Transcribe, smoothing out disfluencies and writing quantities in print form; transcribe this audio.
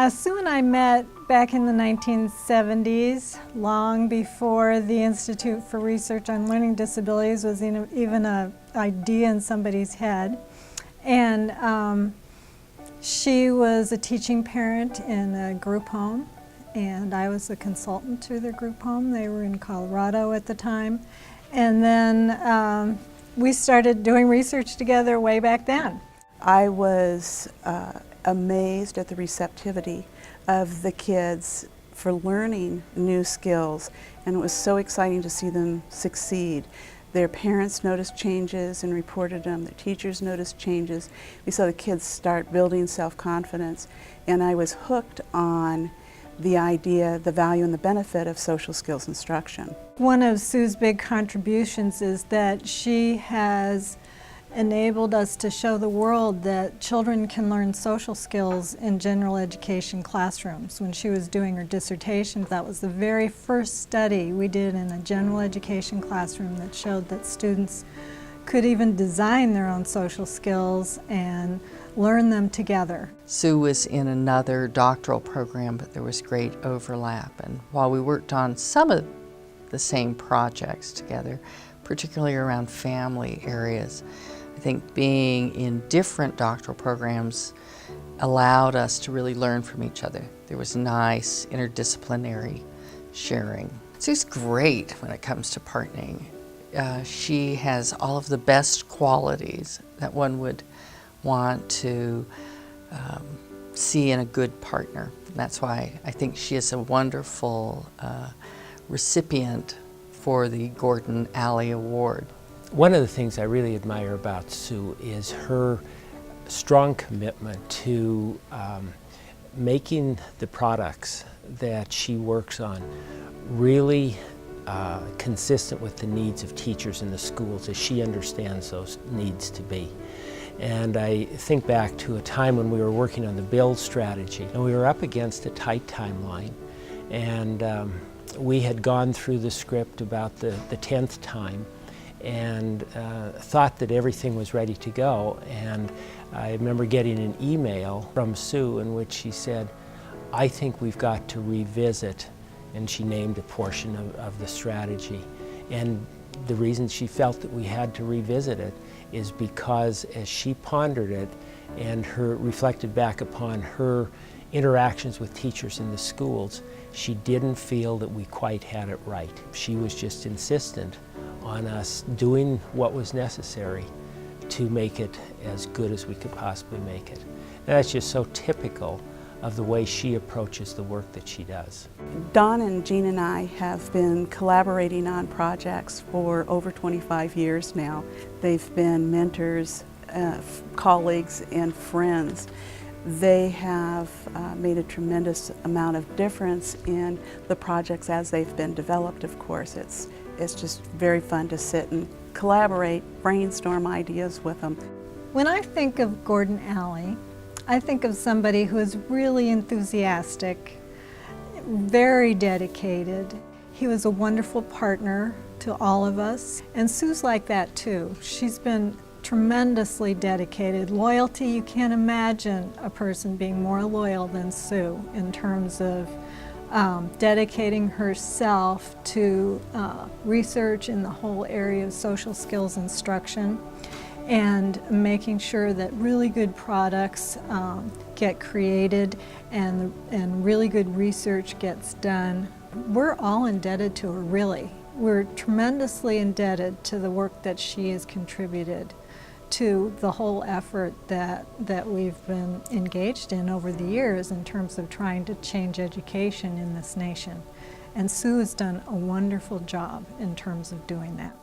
Sue and I met back in the 1970s, long before the Institute for Research on Learning Disabilities was even an idea in somebody's head. And she was a teaching parent in a group home, and I was a consultant to their group home. They were in Colorado at the time. And then we started doing research together way back then. I was amazed at the receptivity of the kids for learning new skills, and it was so exciting to see them succeed. Their parents noticed changes and reported them. Their teachers noticed changes. We saw the kids start building self-confidence, and I was hooked on the idea, the value and the benefit of social skills instruction. One of Sue's big contributions is that she has enabled us to show the world that children can learn social skills in general education classrooms. When she was doing her dissertation, that was the very first study we did in a general education classroom that showed that students could even design their own social skills and learn them together. Sue was in another doctoral program, but there was great overlap. And while we worked on some of the same projects together, particularly around family areas, I think being in different doctoral programs allowed us to really learn from each other. There was nice interdisciplinary sharing. Sue's great when it comes to partnering. She has all of the best qualities that one would want to see in a good partner. And that's why I think she is a wonderful recipient for the Gordon Alley Award. One of the things I really admire about Sue is her strong commitment to making the products that she works on really consistent with the needs of teachers in the schools as she understands those needs to be. And I think back to a time when we were working on the build strategy, and we were up against a tight timeline, and we had gone through the script about the 10th time and thought that everything was ready to go. And I remember getting an email from Sue in which she said, "I think we've got to revisit," and she named a portion of the strategy. And the reason she felt that we had to revisit it is because as she pondered it and reflected back upon her interactions with teachers in the schools, she didn't feel that we quite had it right. She was just insistent on us doing what was necessary to make it as good as we could possibly make it. And that's just so typical of the way she approaches the work that she does. Don and Jean and I have been collaborating on projects for over 25 years now. They've been mentors, colleagues, and friends. They have made a tremendous amount of difference in the projects as they've been developed, of course. It's just very fun to sit and collaborate, brainstorm ideas with them. When I think of Gordon Alley, I think of somebody who is really enthusiastic, very dedicated. He was a wonderful partner to all of us, and Sue's like that too. She's been tremendously dedicated. Loyalty, you can't imagine a person being more loyal than Sue in terms of dedicating herself to research in the whole area of social skills instruction and making sure that really good products get created and really good research gets done. We're all indebted to her, really. We're tremendously indebted to the work that she has contributed to the whole effort that we've been engaged in over the years in terms of trying to change education in this nation. And Sue has done a wonderful job in terms of doing that.